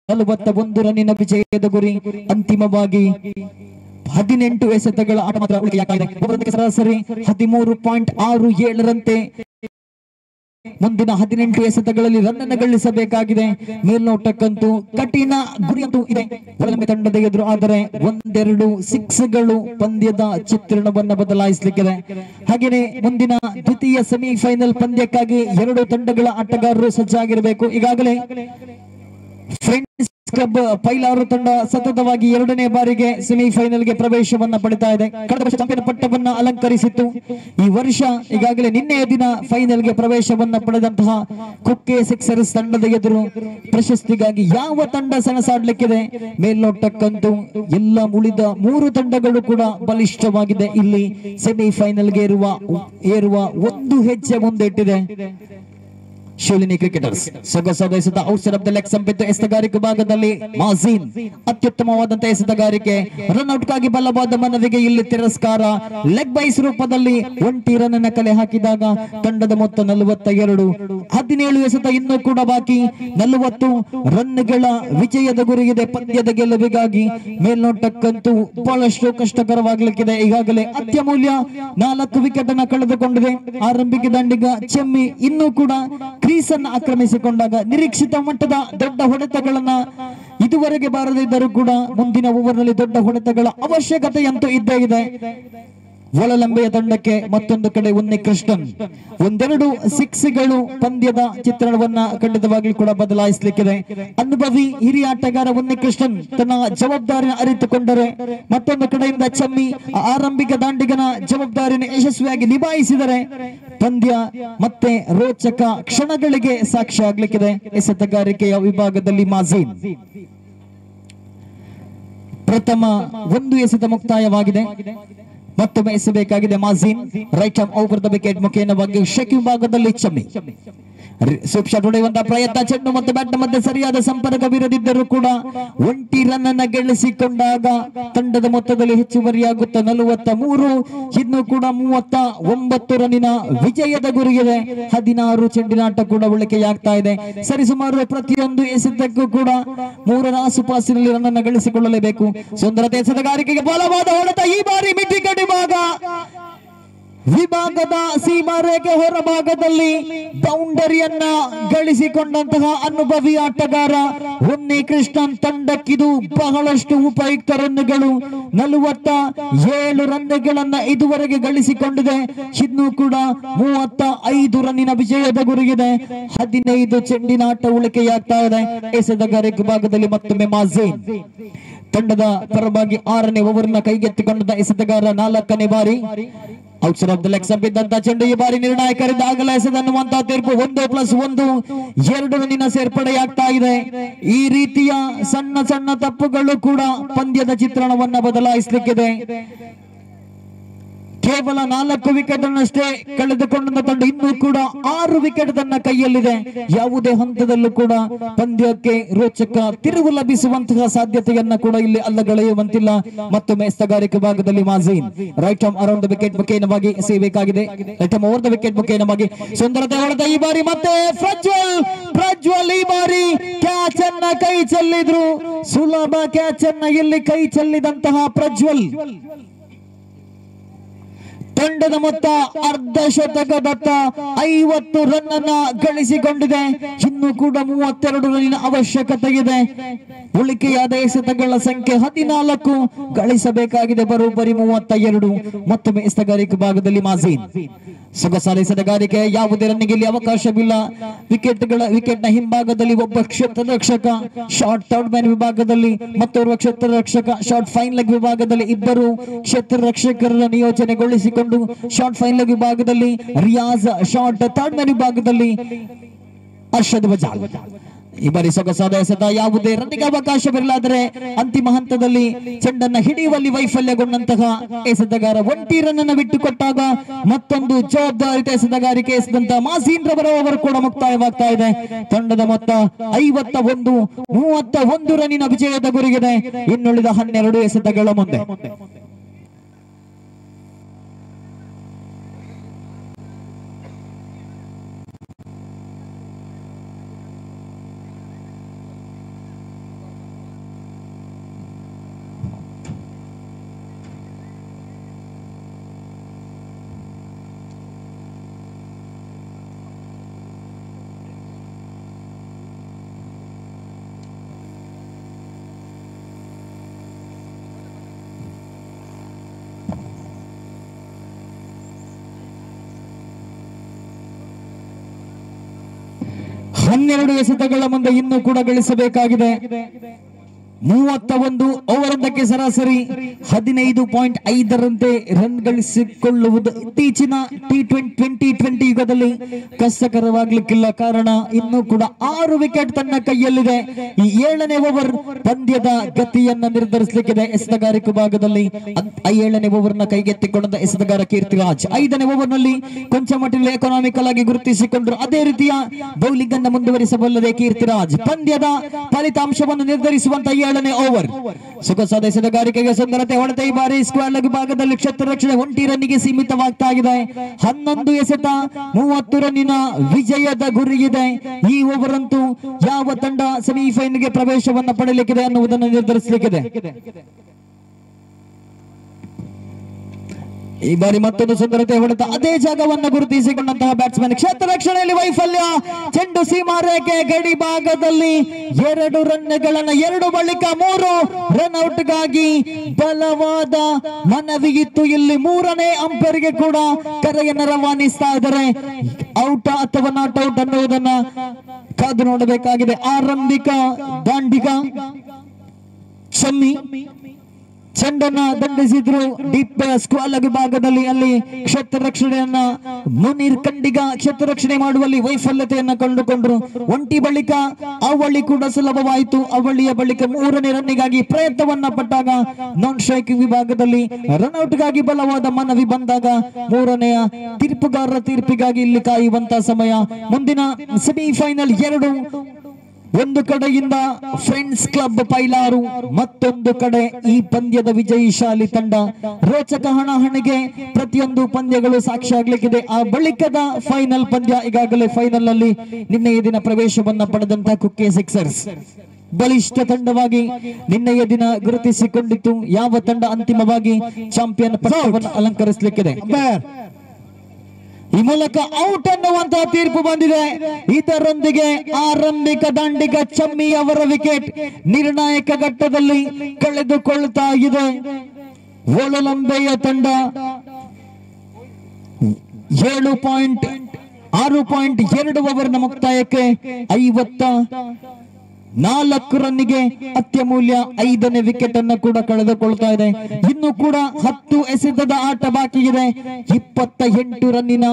41 ರನ್ನಿನ ವಿಜಯದ ಗುರಿ. ಅಂತಿಮವಾಗಿ 18 ಎಸೆತಗಳ ಆಟ ಮಾತ್ರ ಉಳಿಕೆಯಾಗಿದೆ. ಸರಾಸರಿ 13.67ರಂತೆ ಮುಂದಿನ 18 ಎಸೆತಗಳಲ್ಲಿ ರನ್ ಅನ್ನು ಗಳಿಸಬೇಕಾಗಿದೆ. ಮೇಲ್ನೋಟಕ್ಕಂತೂ ಕಠಿಣ ಗುರಿಯಂತೂ ಇದೆ ಒಳಂಬೆ ತಂಡದ ಎದುರು. ಆದರೆ ಒಂದೆರಡು ಸಿಕ್ಸ್ಗಳು ಪಂದ್ಯದ ಚಿತ್ರಣವನ್ನು ಬದಲಾಯಿಸಲಿಕ್ಕಿದೆ. ಹಾಗೆಯೇ ಮುಂದಿನ ದ್ವಿತೀಯ ಸೆಮಿಫೈನಲ್ ಪಂದ್ಯಕ್ಕಾಗಿ ಎರಡು ತಂಡಗಳ ಆಟಗಾರರು ಸಜ್ಜಾಗಿರಬೇಕು. ಈಗಾಗಲೇ ಫ್ರೆಂಡ್ಸ್ ಕ್ಲಬ್ ಪೈಲಾರು ತಂಡ ಸತತವಾಗಿ 2ನೇ ಬಾರಿಗೆ ಸೆಮಿಫೈನಲ್ಗೆ ಪ್ರವೇಶವನ್ನ ಪಡಿತಾ ಇದೆ. ಕಳೆದ ವರ್ಷ ಚಾಂಪಿಯನ್ ಪಟ್ಟವನ್ನ ಅಲಂಕರಿಸಿತ್ತು. ಈ ವರ್ಷ ಈಗಾಗಲೇ ನಿನ್ನೆಯ ದಿನ ಫೈನಲ್ಗೆ ಪ್ರವೇಶವನ್ನ ಪಡೆದಂತಹ ಕುಕ್ಕೆ ಸಿಕ್ಸರ್ಸ್ ತಂಡದ ಎದುರು ಪ್ರಶಸ್ತಿಗಾಗಿ ಯಾವ ತಂಡ ಸೆಣಸಾಡ್ಲಿಕ್ಕಿದೆ? ಮೇಲ್ನೋಟಕ್ಕಂತೂ ಎಲ್ಲ ಉಳಿದ 3 ತಂಡಗಳು ಕೂಡ ಬಲಿಷ್ಠವಾಗಿದೆ. ಇಲ್ಲಿ ಸೆಮಿಫೈನಲ್ಗೆ ಏರುವ ಒಂದು ಹೆಜ್ಜೆ ಮುಂದಿಟ್ಟಿದೆ ಶಿವಲಿನಿ ಕ್ರಿಕೆಟರ್ಸ್. ಸೊಗಸಾದ ಎಸೆತ ಔಟ್ಸೈಡ್ ಆಫ್ ದ ಲೆಗ್ ಸಂಪಿತ್ತು ಎಸೆತಗಾರಿಕೆ ಭಾಗದಲ್ಲಿ ಮಾಝೀನ್ ಅತ್ಯುತ್ತಮವಾದಂತಹ ಎಸೆತಗಾರಿಕೆ. ರನ್ಔಟ್ ಗಾಗಿ ಬಲವಾದ ಮನವಿಗೆ ಇಲ್ಲಿ ತಿರಸ್ಕಾರ. ಲೆಗ್ ಬೈಸ್ ರೂಪದಲ್ಲಿ 1 ರನ್ ಅನ್ನು ಕಲೆ ಹಾಕಿದಾಗ ತಂಡದ ಮೊತ್ತ 42. 17 ಎಸೆತ ಇನ್ನೂ ಕೂಡ ಬಾಕಿ. 40 ರನ್ಗಳ ವಿಜಯದ ಗುರಿಯಿದೆ ಪಂದ್ಯದ ಗೆಲುವಿಗಾಗಿ. ಮೇಲ್ನೋಟಕ್ಕಂತೂ ಬಹಳಷ್ಟು ಕಷ್ಟಕರವಾಗಲಿಕ್ಕಿದೆ. ಈಗಾಗಲೇ ಅತ್ಯಮೂಲ್ಯ 4 ವಿಕೆಟ್ ಅನ್ನು ಕಳೆದುಕೊಂಡಿದೆ ಆರಂಭಿಕ ದಂಡಿಗ ಚೆಮ್ಮಿ. ಇನ್ನೂ ಕೂಡ ಕ್ರೀಸ್ ಅನ್ನು ಆಕ್ರಮಿಸಿಕೊಂಡಾಗ ನಿರೀಕ್ಷಿತ ಮಟ್ಟದ ದೊಡ್ಡ ಹೊಡೆತಗಳನ್ನ ಇದುವರೆಗೆ ಬಾರದಿದ್ದರೂ ಕೂಡ ಮುಂದಿನ ಓವರ್ ನಲ್ಲಿ ದೊಡ್ಡ ಹೊಡೆತಗಳ ಅವಶ್ಯಕತೆಯಂತೂ ಇದ್ದೇ ಇದೆ ಒಳಲಂಬೆಯ ತಂಡಕ್ಕೆ. ಮತ್ತೊಂದು ಕಡೆ ಉನ್ನಿಕೃಷ್ಣನ್ ಒಂದೆರಡು ಸಿಕ್ಸ್ಗಳು ಪಂದ್ಯದ ಚಿತ್ರಣವನ್ನ ಖಂಡಿತವಾಗ್ಲೂ ಕೂಡ ಬದಲಾಯಿಸಲಿಕ್ಕಿದೆ. ಅನುಭವಿ ಹಿರಿಯ ಆಟಗಾರ ಉನ್ನಿಕೃಷ್ಣನ್ ತನ್ನ ಜವಾಬ್ದಾರಿಯನ್ನು ಅರಿತುಕೊಂಡರೆ, ಮತ್ತೊಂದು ಕಡೆಯಿಂದ ಚಮ್ಮಿ ಆರಂಭಿಕ ದಾಂಡಿಗನ ಜವಾಬ್ದಾರಿಯನ್ನು ಯಶಸ್ವಿಯಾಗಿ ನಿಭಾಯಿಸಿದರೆ ಪಂದ್ಯ ಮತ್ತೆ ರೋಚಕ ಕ್ಷಣಗಳಿಗೆ ಸಾಕ್ಷಿ ಆಗ್ಲಿಕ್ಕಿದೆ. ಎಸೆತಗಾರಿಕೆಯ ವಿಭಾಗದಲ್ಲಿ ಮಾಝೀನ್ ಪ್ರಥಮ 1 ಎಸೆತ ಮುಕ್ತಾಯವಾಗಿದೆ. ಮತ್ತೊಮ್ಮೆ ಎಸೆಯಬೇಕಾಗಿದೆ ಮಾಝೀನ್. Right arm over the wicket ಮುಖೇನವಾಗಿ ಶೆಕ್ ವಿಭಾಗದಲ್ಲಿ ಚಮ್ಮಿ ಸೂಪ್ ಶಾಟ್ ಹೊಡೆಯುವಂತಹ ಪ್ರಯತ್ನ. ಚೆಂಡು ಮತ್ತು ಬ್ಯಾಟ್ ಮಧ್ಯೆ ಸರಿಯಾದ ಸಂಪರ್ಕವಿರದಿದ್ದರೂ ಕೂಡ 1 ರನ್ ಅನ್ನು ಗಳಿಸಿಕೊಂಡಾಗ ತಂಡದ ಮೊತ್ತದಲ್ಲಿ ಹೆಚ್ಚುವರಿಯಾಗುತ್ತಾ 43. ಇನ್ನು ಕೂಡ 39 ರನ್ನಿನ ವಿಜಯದ ಗುರಿಯಿದೆ. 16 ಚೆಂಡಿನಾಟ ಕೂಡ ಉಳಿಕೆಯಾಗ್ತಾ ಇದೆ. ಸರಿಸುಮಾರು ಪ್ರತಿಯೊಂದು ಎಸೆತಕ್ಕೂ ಕೂಡ 3ರ ಆಸುಪಾಸಿನಲ್ಲಿ ರನ್ ಅನ್ನು ಗಳಿಸಿಕೊಳ್ಳಲೇಬೇಕು. ಸುಂದರತೆ ಎಸೆತಗಾರಿಕೆಗೆ ಬಲವಾದ ಹೊಡೆತ. ಈ ಬಾರಿ ಮಿಡ್ವಿಕೆಟ್ ವಿಭಾಗದ ಸೀಮಾರೇಖೆ ಹೊರಭಾಗದಲ್ಲಿ ಬೌಂಡರಿಯನ್ನ ಗಳಿಸಿಕೊಂಡಂತಹ ಅನುಭವಿ ಆಟಗಾರ ಉನ್ನಿಕೃಷ್ಣನ್ ತಂಡಕ್ಕಿದು ಬಹಳಷ್ಟು ಉಪಯುಕ್ತ ರನ್ಗಳು. 47 ರನ್ಗಳನ್ನ ಇದುವರೆಗೆ ಗಳಿಸಿಕೊಂಡಿದೆ. ಇನ್ನು ಕೂಡ 35 ರನ್ನಿನ ವಿಜಯದ ಗುರಿಗಿದೆ. 15 ಚೆಂಡಿನಾಟ ಉಳಿಕೆಯಾಗ್ತಾ ಇದೆ. ಎಸೆತಗಾರಿಕೆ ಭಾಗದಲ್ಲಿ ಮತ್ತೊಮ್ಮೆ ಮಾಝೀನ್ ತಂಡದ ಪರವಾಗಿ 6ನೇ ಓವರ್ನ ಕೈಗೆತ್ತಿಕೊಂಡ ಎಸೆತಗಾರ 4ನೇ ಬಾರಿ. ಔಟ್ಸೈಡ್ ಆಫ್ ದ ಲೆಗ್ ಸಂಪಿದ್ದಂತ ಚೆಂಡು ಈ ಬಾರಿ ನಿರ್ಣಾಯಕರಿಂದ ಆಗಲ ಎಸೆದನ್ನುವಂತಹ ತೀರ್ಪು. 1+1 2 ರನ್ನಿನ ಸೇರ್ಪಡೆಯಾಗ್ತಾ ಇದೆ. ಈ ರೀತಿಯ ಸಣ್ಣ ಸಣ್ಣ ತಪ್ಪುಗಳು ಕೂಡ ಪಂದ್ಯದ ಚಿತ್ರಣವನ್ನ ಬದಲಾಯಿಸಲಿಕ್ಕಿದೆ. ಕೇವಲ 4 ವಿಕೆಟ್ ಅನ್ನಷ್ಟೇ ಕಳೆದುಕೊಂಡ ತಂಡ ಇನ್ನೂ ಕೂಡ 6 ವಿಕೆಟ್ ತನ್ನ ಕೈಯಲ್ಲಿದೆ. ಯಾವುದೇ ಹಂತದಲ್ಲೂ ಕೂಡ ಪಂದ್ಯಕ್ಕೆ ರೋಚಕ ತಿರುವು ಲಭಿಸುವಂತಹ ಸಾಧ್ಯತೆಯನ್ನ ಕೂಡ ಇಲ್ಲಿ ಅಲ್ಲಗಳೆಯುವಂತಿಲ್ಲ. ಮತ್ತೊಮ್ಮೆ ಎಸೆತಗಾರಿಕೆ ಭಾಗದಲ್ಲಿ ಮಾಝೀನ್ right arm around the wicket ಮುಖೇನವಾಗಿ ಎಸೆಯಬೇಕಾಗಿದೆ. Right arm over the wicket ಮುಖೇನವಾಗಿ ಸುಂದರತೆ ಹೊಡೆದ. ಈ ಬಾರಿ ಮತ್ತೆ ಪ್ರಜ್ವಲ್ ಈ ಬಾರಿ ಕ್ಯಾಚ್ ಅನ್ನ ಕೈ ಚೆಲ್ಲಿದ್ರು. ಸುಲಭ ಕ್ಯಾಚ್ ಅನ್ನ ಇಲ್ಲಿ ಕೈ ಚೆಲ್ಲಿದಂತಹ ಪ್ರಜ್ವಲ್ ತಂಡದ ಮೊತ್ತ ಅರ್ಧ ಶತಕದತ್ತ 50 ರನ್ ಅನ್ನ ಗಳಿಸಿಕೊಂಡಿದೆ. ಇನ್ನು ಕೂಡ 32 ರನ್ನಿನ ಅವಶ್ಯಕತೆ ಇದೆ. ಉಳಿಕೆಯಾದ ಎಸೆತಗಳ ಸಂಖ್ಯೆ 14 ಗಳಿಸಬೇಕಾಗಿದೆ. ಬರೋಬ್ಬರಿ 32. ಮತ್ತೊಮ್ಮೆ ಎಸೆತಗಾರಿಕೆ ಭಾಗದಲ್ಲಿ ಮಾಝೀನ್ ಸೊಗಸಾದ ಎಸೆತಗಾರಿಕೆ. ಯಾವುದೇ ರನ್ನಿಗೆ ಇಲ್ಲಿ ಅವಕಾಶವಿಲ್ಲ. ವಿಕೆಟ್ ನ ಹಿಂಭಾಗದಲ್ಲಿ ಒಬ್ಬ ಕ್ಷೇತ್ರ ರಕ್ಷಕ ಶಾರ್ಟ್ ಥರ್ಡ್ ಮ್ಯಾನ್ ವಿಭಾಗದಲ್ಲಿ, ಮತ್ತೋರ್ವ ಕ್ಷೇತ್ರ ರಕ್ಷಕ ಶಾರ್ಟ್ ಫೈನ್ ಲೆಗ್ ವಿಭಾಗದಲ್ಲಿ. ಇಬ್ಬರು ಕ್ಷೇತ್ರ ರಕ್ಷಕರನ್ನು ನಿಯೋಜನೆಗೊಳಿಸಿಕೊಂಡು ಶಾರ್ಟ್ ಫೈನ್ ಲೆಗ್ ವಿಭಾಗದಲ್ಲಿ ರಿಯಾಜ್, ಶಾರ್ಟ್ ಥರ್ಡ್ ಮ್ಯಾನ್ ವಿಭಾಗದಲ್ಲಿ ಅರ್ಷದ್ ಬಜಾಲ್. ಈ ಬಾರಿ ಸೊಗಸಾದ ಎಸೆತ. ಯಾವುದೇ ರನ್ನಿಗೆ ಅವಕಾಶವಿರಲಾದರೆ ಅಂತಿಮ ಹಂತದಲ್ಲಿ ಚೆಂಡನ್ನ ಹಿಡಿಯುವಲ್ಲಿ ವೈಫಲ್ಯಗೊಂಡಂತಹ ಎಸೆತಗಾರ 1 ರನ್ ಅನ್ನು ಬಿಟ್ಟುಕೊಟ್ಟಾಗ ಮತ್ತೊಂದು ಜವಾಬ್ದಾರಿತ ಎಸೆತಗಾರಿಕೆ ಎಸೆದಂತಹ ಮಾಝೀನ್ ರವರ ಓವರ್ ಕೂಡ ಮುಕ್ತಾಯವಾಗ್ತಾ ಇದೆ. ತಂಡದ ಮೊತ್ತ 51. 31 ರನ್ನಿನ ವಿಜಯದ ಗುರಿಗಿದೆ ಇನ್ನುಳಿದ 12 ಎಸೆತಗಳ ಮುಂದೆ. ಇನ್ನೆರಡು ಎಸೆತಗಳ ಮುಂದೆ ಇನ್ನೂ ಕೂಡ ಗಳಿಸಬೇಕಾಗಿದೆ. 31 ಓವರೊಂದಕ್ಕೆ ಸರಾಸರಿ 15.5ರಂತೆ ರನ್ ಗಳಿಸಿಕೊಳ್ಳುವುದು ಇತ್ತೀಚಿನ T20 ಯುಗದಲ್ಲಿ ಕಷ್ಟಕರವಾಗಲಿಕ್ಕಿಲ್ಲ. ಕಾರಣ ಇನ್ನೂ ಕೂಡ 6 ವಿಕೆಟ್ ತನ್ನ ಕೈಯಲ್ಲಿದೆ. ಈ 7ನೇ ಓವರ್ ಪಂದ್ಯದ ಗತಿಯನ್ನ ನಿರ್ಧರಿಸಲಿಕ್ಕಿದೆ. ಎಸೆತಗಾರಿಕೆ ಭಾಗದಲ್ಲಿ 7ನೇ ಓವರ್ನ ಕೈಗೆತ್ತಿಕೊಂಡ ಎಸೆತಗಾರ ಕೀರ್ತಿರಾಜ್ 5ನೇ ಓವರ್ನಲ್ಲಿ ಕೊಂಚ ಮಟ್ಟಿಗೆ ಎಕನಾಮಿಕಲ್ ಆಗಿ ಗುರುತಿಸಿಕೊಂಡರು. ಅದೇ ರೀತಿಯ ಬೌಲಿಂಗ್ ಅನ್ನು ಮುಂದುವರಿಸಬಲ್ಲದೆ ಕೀರ್ತಿರಾಜ್. ಪಂದ್ಯದ ಫಲಿತಾಂಶವನ್ನು ನಿರ್ಧರಿಸುವಂತ 7ನೇ ಓವರ್ ಸೊಗಸಾದ ಎಸೆತಗಾರಿಕೆಗೆ ಸುಂದರತೆ ಹೊಡೆತ. ಈ ಬಾರಿ ಸ್ಕ್ವೇರ್ ಲೆಗ್ ಭಾಗದಲ್ಲಿ ಕ್ಷೇತ್ರ ರಕ್ಷಣೆ 1 ರನ್ನಿಗೆ ಸೀಮಿತವಾಗ್ತಾ ಇದೆ. 11 ಎಸೆತ 30 ರನ್ನಿನ ವಿಜಯದ ಗುರಿ ಇದೆ. ಈ ಓವರ್ ಅಂತೂ ಯಾವ ತಂಡ ಸೆಮಿಫೈನಲ್ಗೆ ಪ್ರವೇಶವನ್ನು ಪಡೆಯಲಿಕ್ಕಿದೆ ಅನ್ನುವುದನ್ನು ನಿರ್ಧರಿಸಲಿಕ್ಕಿದೆ. ಈ ಬಾರಿ ಮತ್ತೊಂದು ಸುಂದರತೆ ಹೊಡೆತ. ಅದೇ ಜಾಗವನ್ನು ಗುರುತಿಸಿಕೊಂಡಂತಹ ಬ್ಯಾಟ್ಸ್ಮನ್. ಕ್ಷೇತ್ರ ರಕ್ಷಣೆಯಲ್ಲಿ ವೈಫಲ್ಯ. ಚೆಂಡು ಸೀಮಾರೇಖೆ ಗಡಿ ಭಾಗದಲ್ಲಿ 2 ರನ್ಗಳನ್ನು 2 ಬಳಿಕ 3 ರನ್ ಔಟ್ಗಾಗಿ ಬಲವಾದ ಮನವಿ ಇತ್ತು. ಇಲ್ಲಿ 3ನೇ ಅಂಪೈರ್ಗೆ ಕೂಡ ಕರೆಯನ್ನು ರವಾನಿಸ್ತಾ ಇದ್ದಾರೆ. ಔಟ್ ಅಥವಾ ನಾಟ್ ಔಟ್ ಅನ್ನುವುದನ್ನ ಕಾದು ನೋಡಬೇಕಾಗಿದೆ. ಆರಂಭಿಕ ದಾಂಡಿಗ ಶಮ್ಮಿ ಚೆಂಡನ್ನ ದಂಡಿಸಿದ್ರು ಡೀಪ್ ಸ್ಕ್ವಾಲ್ ವಿಭಾಗದಲ್ಲಿ. ಅಲ್ಲಿ ಕ್ಷೇತ್ರ ರಕ್ಷಣೆಯನ್ನ ಮುನೀರ್ ಖಂಡಿಗ ಕ್ಷೇತ್ರ ರಕ್ಷಣೆ ಮಾಡುವಲ್ಲಿ ವೈಫಲ್ಯತೆಯನ್ನ ಕಂಡುಕೊಂಡ್ರು. 1 ಬಳಿಕ ಅವಳಿ ಕೂಡ ಸುಲಭವಾಯಿತು. ಅವಳಿಯ ಬಳಿಕ 3ನೇ ರನ್ನಿಗಾಗಿ ಪ್ರಯತ್ನವನ್ನ ಪಟ್ಟಾಗ ನಾನ್ ಸ್ಟ್ರೈಕಿಂಗ್ ವಿಭಾಗದಲ್ಲಿ ರನ್ಔಟ್ ಗಾಗಿ ಬಲವಾದ ಮನವಿ ಬಂದಾಗ 3ನೆಯ ತೀರ್ಪುಗಾರರ ತೀರ್ಪಿಗಾಗಿ ಇಲ್ಲಿ ಕಾಯುವಂತ ಸಮಯ. ಮುಂದಿನ ಸೆಮಿಫೈನಲ್ 2 ಒಂದು ಕಡೆಯಿಂದ ಫ್ರೆಂಡ್ಸ್ ಕ್ಲಬ್ ಪೈಲಾರು, ಮತ್ತೊಂದು ಕಡೆ ಈ ಪಂದ್ಯದ ವಿಜಯಿಶಾಲಿ ತಂಡ. ರೋಚಕ ಹಣಾಹಣಿಗೆ ಪ್ರತಿಯೊಂದು ಪಂದ್ಯಗಳು ಸಾಕ್ಷಿಯಾಗಲಿಕ್ಕಿದೆ. ಆ ಬಳಿಕದ ಫೈನಲ್ ಪಂದ್ಯ ಈಗಾಗಲೇ ಫೈನಲ್ ನಲ್ಲಿ ನಿನ್ನೆಯ ದಿನ ಪ್ರವೇಶವನ್ನ ಪಡೆದಂತಹ ಕುಕ್ಕೆ ಸಿಕ್ಸರ್ಸ್ ಬಲಿಷ್ಠ ತಂಡವಾಗಿ ನಿನ್ನೆಯ ದಿನ ಗುರುತಿಸಿಕೊಂಡಿತ್ತು. ಯಾವ ತಂಡ ಅಂತಿಮವಾಗಿ ಚಾಂಪಿಯನ್ ಪಟ್ಟವನ್ನು ಅಲಂಕರಿಸಲಿಕ್ಕಿದೆ. ಈ ಮೂಲಕ ಔಟ್ ಅನ್ನುವಂತಹ ತೀರ್ಪು ಬಂದಿದೆ. ಇದರೊಂದಿಗೆ ಆರಂಭಿಕ ದಾಂಡಿಗ ಚಮ್ಮಿ ಅವರ ವಿಕೆಟ್ ನಿರ್ಣಾಯಕ ಘಟ್ಟದಲ್ಲಿ ಕಳೆದುಕೊಳ್ತಾ ಇದೆ. ಒಳಲಂಬೆಯ ತಂಡ 6.2 ಓವರ್ನ ಮುಕ್ತಾಯಕ್ಕೆ 54 ರನ್ನಿಗೆ ಅತ್ಯಮೂಲ್ಯ 5ನೇ ವಿಕೆಟ್ ಅನ್ನು ಕೂಡ ಕಳೆದುಕೊಳ್ತಾ ಇದೆ. ಇನ್ನು ಕೂಡ 10 ಎಸೆತದ ಆಟ ಬಾಕಿ ಇದೆ. 28 ರನ್ನಿನ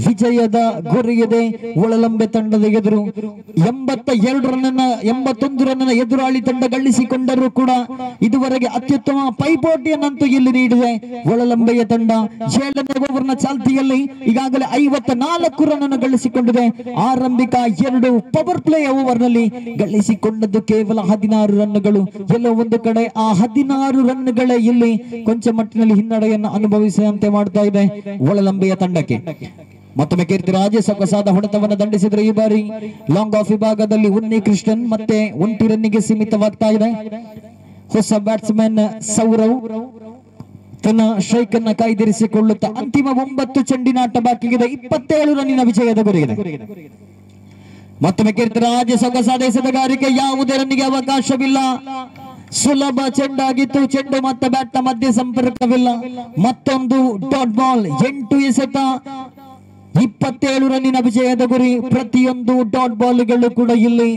ವಿಜಯದ ಗುರಿ ಇದೆ ಒಳಲಂಬೆ ತಂಡದ ಎದುರು. 81 ರನ್ನ ಎದುರಾಳಿ ತಂಡ ಗಳಿಸಿಕೊಂಡರೂ ಕೂಡ ಇದುವರೆಗೆ ಅತ್ಯುತ್ತಮ ಪೈಪೋಟಿಯನ್ನಂತೂ ಇಲ್ಲಿ ನೀಡಿದೆ ಒಳಲಂಬೆಯ ತಂಡ. 7ನೇ ಓವರ್ನ ಚಾಲ್ತಿಯಲ್ಲಿ ಈಗಾಗಲೇ 54 ರನ್ ಗಳಿಸಿಕೊಂಡಿದೆ. ಆರಂಭಿಕ 2 ಪವರ್ ಪ್ಲೇ ಓವರ್ ನಲ್ಲಿ ಗಳಿಸಿಕೊಂಡದ್ದು ಕೇವಲ 16 ರನ್ಗಳು. ಎಲ್ಲೋ ಒಂದು ಕಡೆ ಆ 16 ರನ್ಗಳೇ ಇಲ್ಲಿ ಕೊಂಚ ಮಟ್ಟಿನಲ್ಲಿ ಹಿನ್ನಡೆಯನ್ನು ಅನುಭವಿಸುವಂತೆ ಮಾಡ್ತಾ ಇದೆ ಒಳಲಂಬೆಯ ತಂಡಕ್ಕೆ. ಮತ್ತೊಮ್ಮೆ ಕೀರ್ತಿರಾಜ್ ಸೊಗಸಾದ ಹೊಡೆತವನ್ನು ದಂಡಿಸಿದ್ರೆ ಈ ಬಾರಿ ಲಾಂಗ್ ಆಫ್ ವಿಭಾಗದಲ್ಲಿ ಉನ್ನಿ ಕೃಷ್ಣನ್ ಮತ್ತೆ 1 ರನ್ನಿಗೆ ಸೀಮಿತವಾಗ್ತಾ ಇದೆ. ಹೊಸ ಬ್ಯಾಟ್ಸ್ಮನ್ ಸೌರವ್ ತನ್ನ ಸ್ಟ್ರೈಕ್ ಅನ್ನ ಕಾಯ್ದಿರಿಸಿಕೊಳ್ಳುತ್ತಾ ಅಂತಿಮ 9 ಚೆಂಡಿನ ಆಟ ಬಾಕಿಗಿದೆ. 27 ರನ್ನಿನ ವಿಜಯದ ಗುರಿಗಿದೆ. ಮತ್ತೊಮ್ಮೆ ಕೀರ್ತಿರಾಜ್ ಸೊಗಸಾದ ಎಸೆತಗಾರಿಕೆ. ಯಾವುದೇ ರನ್ನಿಗೆ ಅವಕಾಶವಿಲ್ಲ. ಸುಲಭ ಚೆಂಡಾಗಿತ್ತು. ಚೆಂಡು ಮತ್ತು ಬ್ಯಾಟ್ ನ ಮಧ್ಯೆ ಸಂಪರ್ಕವಿಲ್ಲ. ಮತ್ತೊಂದು ಡಾಟ್ ಬಾಲ್. 8 ಎಸೆತ 27 ರನ್ನಿನ ವಿಜಯದ ಗುರಿ. ಪ್ರತಿಯೊಂದು ಡಾಟ್ ಬಾಲ್ಗಳು ಕೂಡ ಇಲ್ಲಿ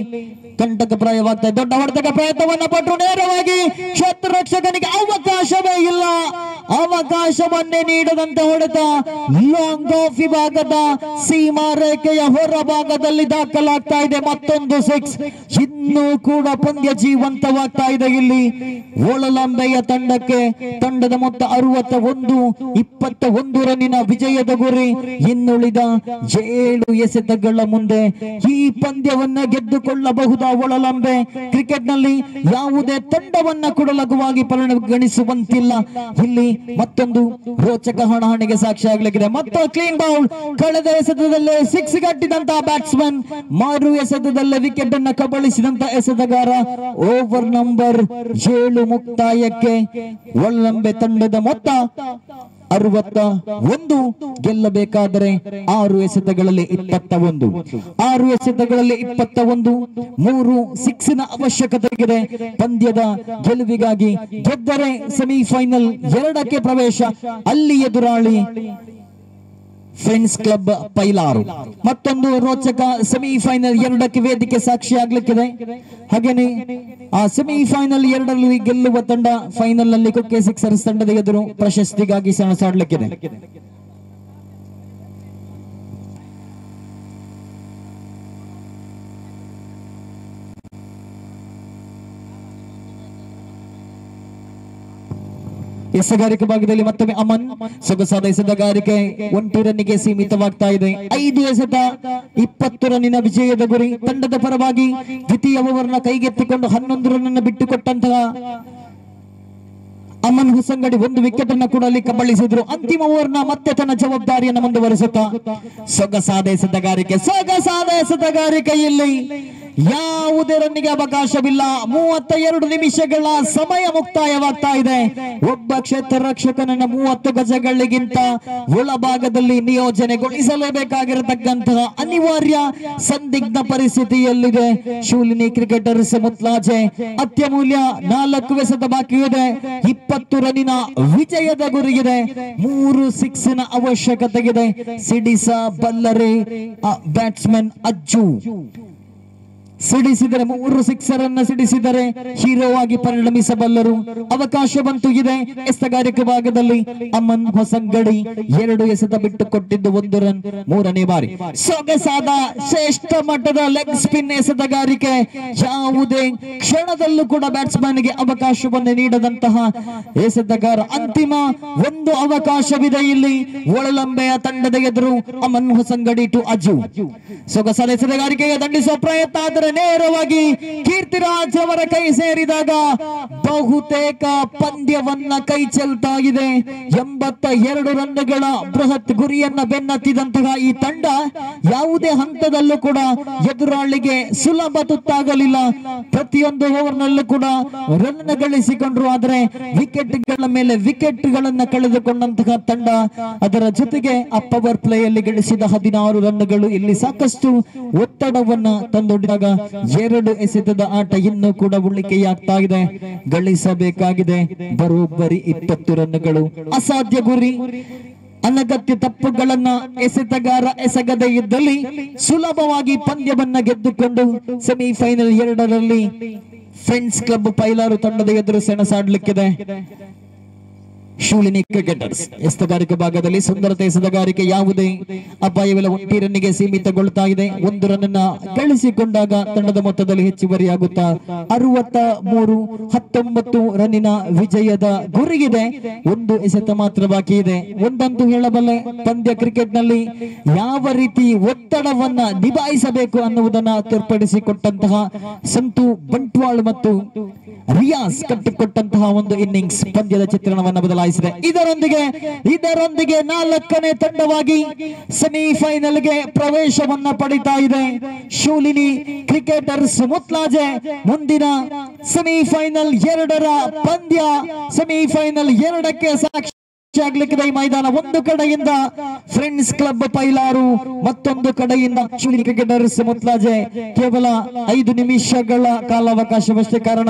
ಕಂಟಕಪ್ರಾಯವಾಗ್ತದೆ. ದೊಡ್ಡ ಹೊಡೆತಕ್ಕೆ ಪ್ರಯತ್ನವನ್ನ ಪಟ್ಟರು. ನೇರವಾಗಿ ಕ್ಷೇತ್ರ ರಕ್ಷಕನಿಗೆ ಅವಕಾಶವೇ ಇಲ್ಲ. ಅವಕಾಶವನ್ನೇ ನೀಡದಂತ ಹೊಡೆತ ಲಾಂಗ್ ಆಫ್ ವಿಭಾಗದ ಸೀಮಾ ರೇಖೆಯ ಹೊರ ಭಾಗದಲ್ಲಿ ದಾಖಲಾಗ್ತಾ ಇದೆ. ಮತ್ತೊಂದು 6. ಇನ್ನೂ ಕೂಡ ಪಂದ್ಯ ಜೀವಂತವಾಗ್ತಾ ಇದೆ. ಇಲ್ಲಿ ಒಳಲಂಬೆಯ ತಂಡಕ್ಕೆ ತಂಡದ ಮೊತ್ತ 61, 21 ರನ್ನಿನ ವಿಜಯದ ಗುರಿ. ಇನ್ನುಳಿದ 7 ಎಸೆತಗಳ ಮುಂದೆ ಈ ಪಂದ್ಯವನ್ನ ಗೆದ್ದುಕೊಳ್ಳಬಹುದಾದ ಒಳಲಂಬೆ. ಕ್ರಿಕೆಟ್ ನಲ್ಲಿ ಯಾವುದೇ ತಂಡವನ್ನ ಕೂಡ ಲಘುವಾಗಿ ಪರಿಗಣಿಸುವಂತಿಲ್ಲ. ಇಲ್ಲಿ ಮತ್ತೊಂದು ರೋಚಕ ಹಣಾಹಣಿಗೆ ಸಾಕ್ಷಿಯಾಗಲಿದೆ. ಮತ್ತೆ ಕ್ಲೀನ್ ಬೌಲ್. ಕಳೆದ ಎಸೆತದಲ್ಲೇ 6 ಗಟ್ಟಿದಂತಹ ಬ್ಯಾಟ್ಸ್ಮನ್, ಮಾರು ಎಸೆತದಲ್ಲೇ ವಿಕೆಟ್ ಅನ್ನು ಕಬಳಿಸಿದಂತಹ ಎಸೆತಗಾರ. ಓವರ್ ನಂಬರ್ 7 ಮುಕ್ತಾಯಕ್ಕೆ ಒಳಲಂಬೆ ತಂಡದ ಮೊತ್ತ 61. ಗೆಲ್ಲಬೇಕಾದರೆ 6 ಎಸೆತಗಳಲ್ಲಿ 21. 6 ಎಸೆತಗಳಲ್ಲಿ 21. 3 6ನ ಅವಶ್ಯಕತೆ ಇದೆ ಪಂದ್ಯದ ಗೆಲುವಿಗಾಗಿ. ಗೆದ್ದರೆ ಸೆಮಿಫೈನಲ್ 2ಕ್ಕೆ ಪ್ರವೇಶ. ಅಲ್ಲಿ ಎದುರಾಳಿ ಫ್ರೆಂಡ್ಸ್ ಕ್ಲಬ್ ಪೈಲಾರು. ಮತ್ತೊಂದು ರೋಚಕ ಸೆಮಿಫೈನಲ್ 2ಕ್ಕೆ ವೇದಿಕೆ ಸಾಕ್ಷಿಯಾಗಲಿಕ್ಕಿದೆ. ಹಾಗೇನೆ ಆ ಸೆಮಿಫೈನಲ್ 2ರಲ್ಲಿ ಗೆಲ್ಲುವ ತಂಡ ಫೈನಲ್ ನಲ್ಲಿ ಕುಕ್ಕೆ ಸಿಕ್ಸರ್ಸ್ ತಂಡದ ಎದುರು ಪ್ರಶಸ್ತಿಗಾಗಿ ಸೆಣಸಾಡಲಿಕ್ಕಿದೆ. ಎಸೆಗಾರಿಕೆ ಭಾಗದಲ್ಲಿ ಮತ್ತೊಮ್ಮೆ ಅಮನ್ ಸೊಗಸಾದ ಎಸೆತಗಾರಿಕೆ 1 ರನ್ನಿಗೆ ಸೀಮಿತವಾಗ್ತಾ ಇದೆ. 5 ಎಸೆತ 20 ರನ್ನಿನ ವಿಜಯದ ಗುರಿ. ತಂಡದ ಪರವಾಗಿ ದ್ವಿತೀಯ ಓವರ್ನ ಕೈಗೆತ್ತಿಕೊಂಡು 11 ರನ್ ಬಿಟ್ಟುಕೊಟ್ಟಂತಹ ಅಮನ್ ಹೊಸಂಗಡಿ 1 ವಿಕೆಟ್ ಅನ್ನು ಕೂಡ ಅಲ್ಲಿ ಕಬಳಿಸಿದ್ರು. ಅಂತಿಮ ಓವರ್ನ ಮತ್ತೆ ತನ್ನ ಜವಾಬ್ದಾರಿಯನ್ನು ಮುಂದುವರಿಸುತ್ತಾ ಸೊಗಸಾದ ಎಸೆತಗಾರಿಕೆಯಲ್ಲಿ ಯಾವುದೇ ರನ್ನಿಗೆ ಅವಕಾಶವಿಲ್ಲ. 32 ನಿಮಿಷಗಳ ಸಮಯ ಮುಕ್ತಾಯವಾಗ್ತಾ ಇದೆ. ಒಬ್ಬ ಕ್ಷೇತ್ರ ರಕ್ಷಕನನ್ನ 30 ಗಜಗಳಿಗಿಂತ ಒಳಭಾಗದಲ್ಲಿ ನಿಯೋಜನೆಗೊಳಿಸಲೇಬೇಕಾಗಿರತಕ್ಕಂತಹ ಅನಿವಾರ್ಯ ಸಂದಿಗ್ಧ ಪರಿಸ್ಥಿತಿಯಲ್ಲಿದೆ ಶೂಲಿನಿ ಕ್ರಿಕೆಟರ್ಸ್ ಮುತ್ಲಾಜೆ. ಅತ್ಯಮೂಲ್ಯ 4 ಎಸೆತ ಬಾಕಿ ಇದೆ. 20 ರನ್ನಿನ ವಿಜಯದ ಗುರಿಗಿದೆ. 3 ಸಿಕ್ಸ್ನ ಅವಶ್ಯಕತೆಗಿದೆ. ಸಿಡಿಸ ಬಲ್ಲರೆ ಬ್ಯಾಟ್ಸ್ಮನ್ ಅಜ್ಜು ಸಿಡಿಸಿದರೆ 3 ಸಿಕ್ಸರ್ ಅನ್ನು ಸಿಡಿಸಿದರೆ ಹೀರೋ ಆಗಿ ಪರಿಣಮಿಸಬಲ್ಲರು. ಅವಕಾಶ ಬಂತು ಇದೆ. ಎಸೆತಗಾರಿಕೆ ಭಾಗದಲ್ಲಿ ಅಮನ್ ಹೊಸಂಗಡಿ 2 ಎಸೆತ ಬಿಟ್ಟು ಕೊಟ್ಟಿದ್ದು 1 ರನ್ 3ನೇ ಬಾರಿ. ಸೊಗಸಾದ ಶ್ರೇಷ್ಠ ಮಟ್ಟದ ಲೆಗ್ ಸ್ಪಿನ್ ಎಸೆತಗಾರಿಕೆ. ಯಾವುದೇ ಕ್ಷಣದಲ್ಲೂ ಕೂಡ ಬ್ಯಾಟ್ಸ್ಮನ್ ಗೆ ಅವಕಾಶವನ್ನು ನೀಡದಂತಹ ಎಸೆತಗಾರ. ಅಂತಿಮ ಒಂದು ಅವಕಾಶವಿದೆ ಇಲ್ಲಿ ಒಳಲಂಬೆಯ ತಂಡದ ಎದುರು ಅಮನ್ ಹೊಸಂಗಡಿ ಟು ಅಜ್ಜು. ಸೊಗಸಾದ ಎಸೆತಗಾರಿಕೆಗೆ ದಂಡಿಸುವ ಪ್ರಯತ್ನ ಆದರೆ ನೇರವಾಗಿ ಕೀರ್ತಿರಾಜ್ ಅವರ ಕೈ ಸೇರಿದಾಗ ಬಹುತೇಕ ಪಂದ್ಯವನ್ನ ಕೈ ಚೆಲ್ತಾ ಇದೆ. 82 ರನ್ಗಳ ಬೃಹತ್ ಗುರಿಯನ್ನ ಬೆನ್ನತ್ತಿದಂತಹ ಈ ತಂಡ ಯಾವುದೇ ಹಂತದಲ್ಲೂ ಕೂಡ ಎದುರಾಳಿಗೆ ಸುಲಭ ತುತ್ತಾಗಲಿಲ್ಲ. ಪ್ರತಿಯೊಂದು ಓವರ್ನಲ್ಲೂ ಕೂಡ ರನ್ ಗಳಿಸಿಕೊಂಡ್ರು. ಆದರೆ ವಿಕೆಟ್ಗಳ ಮೇಲೆ ವಿಕೆಟ್ಗಳನ್ನ ಕಳೆದುಕೊಂಡಂತಹ ತಂಡ. ಅದರ ಜೊತೆಗೆ ಆ ಪವರ್ ಪ್ಲೇ ಯಲ್ಲಿ ಗಳಿಸಿದ 16 ರನ್ಗಳು ಇಲ್ಲಿ ಸಾಕಷ್ಟು ಒತ್ತಡವನ್ನ ತಂದೊಡ್ಡಿದಾಗ 2 ಎಸೆತದ ಆಟ ಇನ್ನೂ ಕೂಡ ಉಳಿಕೆಯಾಗ್ತಾ ಇದೆ. ಗಳಿಸಬೇಕಾಗಿದೆ ಬರೋಬ್ಬರಿ 20 ರನ್ಗಳು. ಅಸಾಧ್ಯ ಗುರಿ. ಅನಗತ್ಯ ತಪ್ಪುಗಳನ್ನ ಎಸೆತಗಾರ ಎಸಗದೇ ಇದ್ದಲ್ಲಿ ಸುಲಭವಾಗಿ ಪಂದ್ಯವನ್ನ ಗೆದ್ದುಕೊಂಡು ಸೆಮಿಫೈನಲ್ 2ರಲ್ಲಿ ಫ್ರೆಂಡ್ಸ್ ಕ್ಲಬ್ ಪೈಲಾರು ತಂಡದ ಎದುರು ಸೆಣಸಾಡಲಿಕ್ಕಿದೆ ಶೂಲಿನಿ ಕ್ರಿಕೆಟರ್ಸ್. ಎಸೆತಗಾರಿಕೆ ಭಾಗದಲ್ಲಿ ಸುಂದರತೆ ಎಸೆತಗಾರಿಕೆ. ಯಾವುದೇ ಅಪಾಯವಿಲ್ಲ. 1 ರನ್ನಿಗೆ ಸೀಮಿತಗೊಳ್ತಾ ಇದೆ. 1 ರನ್ ಅನ್ನ ಗಳಿಸಿಕೊಂಡಾಗ ತಂಡದ ಮೊತ್ತದಲ್ಲಿ ಹೆಚ್ಚುವರಿಯಾಗುತ್ತಾ 63-19 ರನ್ನಿನ ವಿಜಯದ ಗುರಿಗಿದೆ. 1 ಎಸೆತ ಮಾತ್ರ ಬಾಕಿ ಇದೆ. ಒಂದಂತೂ ಹೇಳಬಲ್ಲೆ, ಪಂದ್ಯ ಕ್ರಿಕೆಟ್ ನಲ್ಲಿ ಯಾವ ರೀತಿ ಒತ್ತಡವನ್ನ ನಿಭಾಯಿಸಬೇಕು ಅನ್ನುವುದನ್ನ ತೋರ್ಪಡಿಸಿಕೊಟ್ಟಂತಹ ಸಂತು ಬಂಟ್ವಾಳ್ ಮತ್ತು ರಿಯಾಸ್ ಕಟ್ಟಿಕೊಟ್ಟಂತಹ ಒಂದು ಇನ್ನಿಂಗ್ಸ್ ಪಂದ್ಯದ ಚಿತ್ರಣವನ್ನು ಬದಲಾಯಿಸಿದೆ. ಇದರೊಂದಿಗೆ 4ನೇ ತಂಡವಾಗಿ ಸೆಮಿಫೈನಲ್ಗೆ ಪ್ರವೇಶವನ್ನ ಪಡಿತಾ ಇದೆ ಶೂಲಿನಿ ಕ್ರಿಕೆಟರ್ಸ್ ಮುತ್ಲಾಜೆ. ಮುಂದಿನ ಸೆಮಿಫೈನಲ್ 2ರ ಪಂದ್ಯ ಸೆಮಿಫೈನಲ್ 2ಕ್ಕೆ ಸಾಕ್ಷಿ ಆಗ್ಲಿಕ್ಕಿದೆ. ಈ ಮೈದಾನ ಒಂದು ಕಡೆಯಿಂದ ಫ್ರೆಂಡ್ಸ್ ಕ್ಲಬ್ ಪೈಲಾರು, ಮತ್ತೊಂದು ಕಡೆಯಿಂದ ಶೂಲಿನಿ ಕ್ರಿಕೆಟರ್ಸ್ ಮುತ್ಲಾಜೆ. ಕೇವಲ 5 ನಿಮಿಷಗಳ ಕಾಲಾವಕಾಶವಷ್ಟೇ. ಕಾರಣ